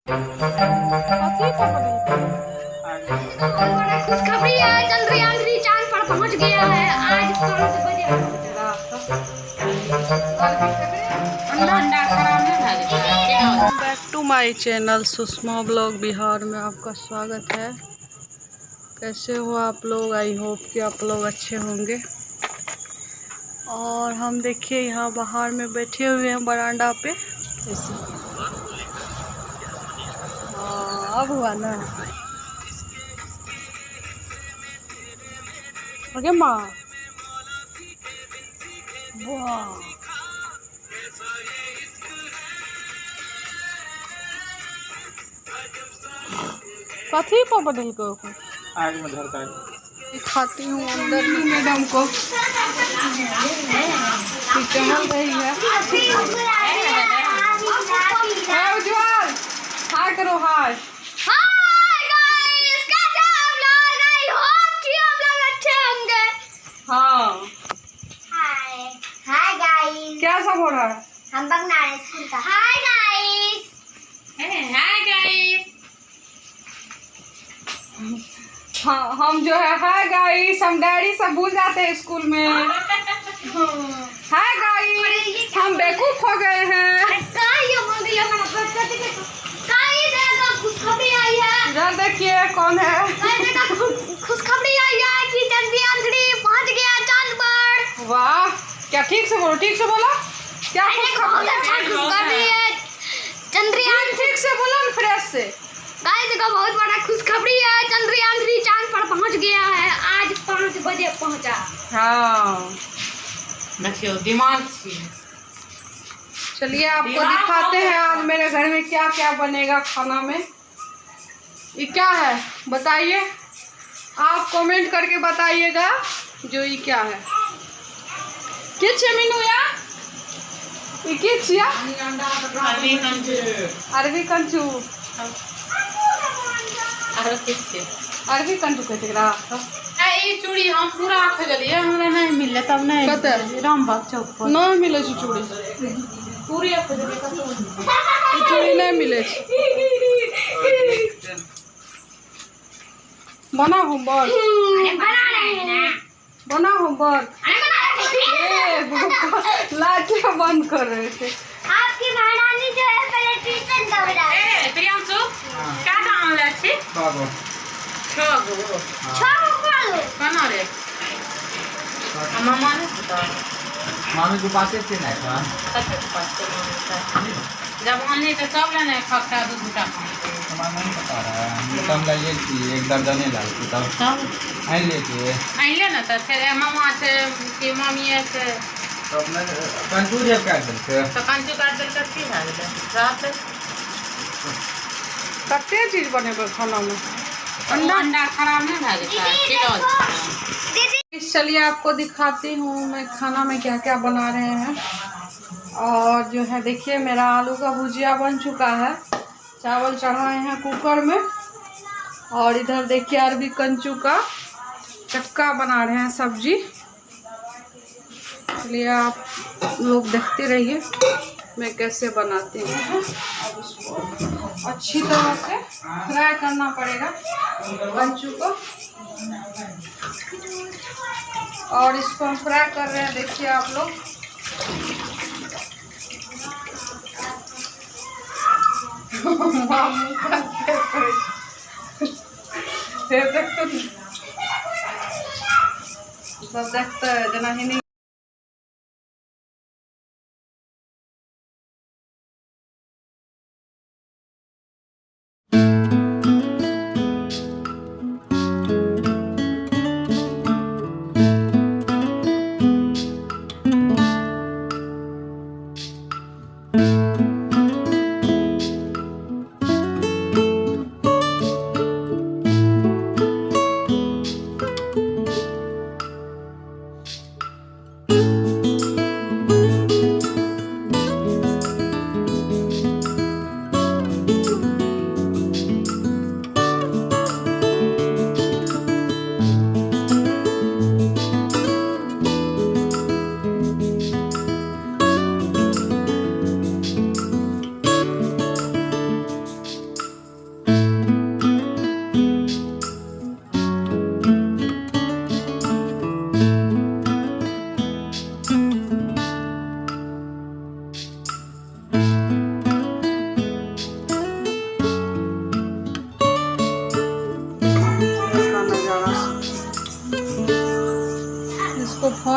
खुशखबरी है, चंद्रयान 3 चांद पर पहुंच गया है। आज 5 बजे back to my channel Sushma blog Bihar में आपका स्वागत है। कैसे हो आप लोग? आई होप कि आप लोग अच्छे होंगे। और हम देखिए यहाँ बाहर में बैठे हुए हैं बरामदा पे। अब हुआ ना ओके माँ। वाह कथी पर बदल को आग में धरता है। दिखाती हूँ अंदर की मैडम को कि टहल रही है। उज्जवल हाय करो हाय। हाय गाइस, कैसे आप लोग? आई होप कि आप लोग अच्छे होंगे। हाँ हाय हाय गाइस, क्या सब हो रहा है? हम बगनान स्कूल का। Hi guys, hi guys. हाँ हम जो है हाय गाइस, हम डायरी सब भूल जाते हैं स्कूल में। हाय गाइस, हम बेवकूफ हो गए हैं। खुशखबरी आई है। इधर देखिए कौन है। खुशखबरी आई है कि चंद्रयान 3 पहुंच गया चांद पर। वाह, क्या ठीक से बोलो, ठीक से बोलो। क्या बहुत अच्छा खुशखबरी है। चंद्रयान ठीक से बोलो ना, फ्रेश से। गाइस का बहुत बड़ा खुशखबरी है। चंद्रयान 3 चांद पर पहुंच गया है। आज 5 बजे पहुंचा। हाँ देखियो दिमाग से। चलिए आपको दिखाते हैं आज मेरे घर में क्या क्या बनेगा खाना में। ये क्या है बताइए, आप कमेंट करके बताइएगा जो ये क्या है। किस मीनू या ये किस या अरबी कंचू अरबी कंचू कहते रहा। ई चूड़ी हम पूरा खरीदलिए, हमरा नहीं मिलले तब नहीं कते रामबाग चौक पर नहीं मिले छै चूड़ी। पूरी खरीदलिए कतो ई चूड़ी नहीं मिले छै। बना होमवर्क, अरे बना रहे हैं ना। बना होमवर्क। अरे बना रहे हैं। लाठी बंद कर रहे थे। आपकी महारानी जो है पहले ट्यूशन दौड़ा है। प्रियांशु क्या काम ले छी? छगो कना रे मामा ने मामी को पाते थे ना का कते पास जब आने तो सब लेने खट्टा दूध बूटा हमारा नहीं पता रहा है। हम कम लाइए कि एक दर्जन ही लाए तब सब आई लेके आइले ना तो फिर मामा से कि मम्मी से तो अपने कंटूर जब काट देते तो कंचू काट दे कथी है रात कते चीज बनेगा खाना में। अंडा खराब नहीं भा जाता किलो। चलिए आपको दिखाती हूँ मैं खाना में क्या क्या बना रहे हैं। और जो है देखिए मेरा आलू का भुजिया बन चुका है। चावल चढ़ाए हैं कुकर में। और इधर देखिए अरबी कंचू का चक्का बना रहे हैं सब्जी। चलिए आप लोग देखते रहिए मैं कैसे बनाती हूँ। अब उसको अच्छी तरह से फ्राई करना पड़ेगा कंचू को। और इसको हम फ्राई कर रहे हैं, देखिए आप लोग। सब देखते हैं जना ही नहीं।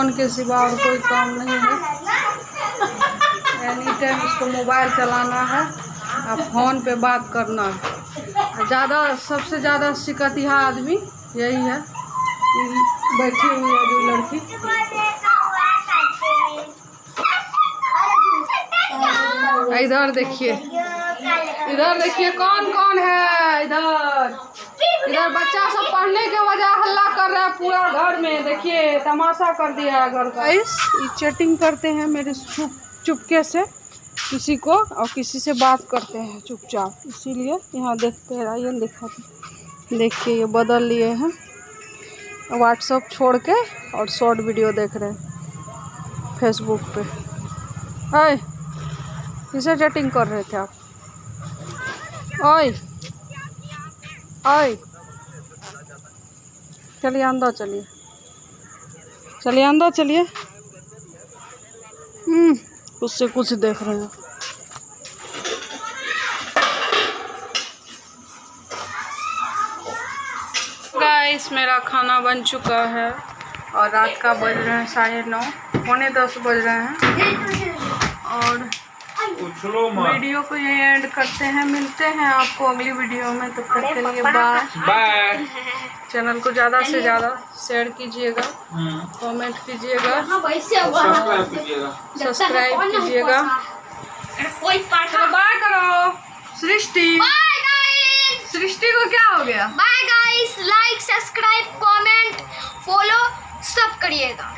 फ़ोन के सिवा और कोई काम नहीं है। एनी टाइम इसको मोबाइल चलाना है और फ़ोन पे बात करना है। ज़्यादा सबसे ज़्यादा शिकतिया आदमी यही है। बैठी हुई है जो लड़की। इधर देखिए, इधर देखिए कौन कौन है। इधर इधर बच्चा सब पढ़ने के वजह हल्ला कर रहा है पूरा घर में। देखिए तमाशा कर दिया है घर का। ये चैटिंग करते हैं मेरे चुपके से किसी को, और किसी से बात करते हैं चुपचाप, इसीलिए यहाँ देखते हैं। आइए दिखाते। देखिए ये बदल लिए हैं, व्हाट्सएप छोड़ के और शॉर्ट वीडियो देख रहे हैं फेसबुक पे। अय किसे चैटिंग कर रहे थे आप? ओए ओए, चलिए अंदर चलिए, चलिए अंदर चलिए। उससे कुछ देख रहे हैं। गाइस मेरा खाना बन चुका है और रात का बज रहे हैं 9:30, 9:45 बज रहे हैं। और वीडियो को ये एंड करते हैं। मिलते हैं आपको अगली वीडियो में, तब तक के लिए बाय बाय। चैनल को ज़्यादा से ज़्यादा शेयर कीजिएगा, कमेंट कीजिएगा, सब्सक्राइब कीजिएगा। चलो बाय करो। सृष्टि, सृष्टि को क्या हो गया? Bye guys, like subscribe comment follow सब करिएगा।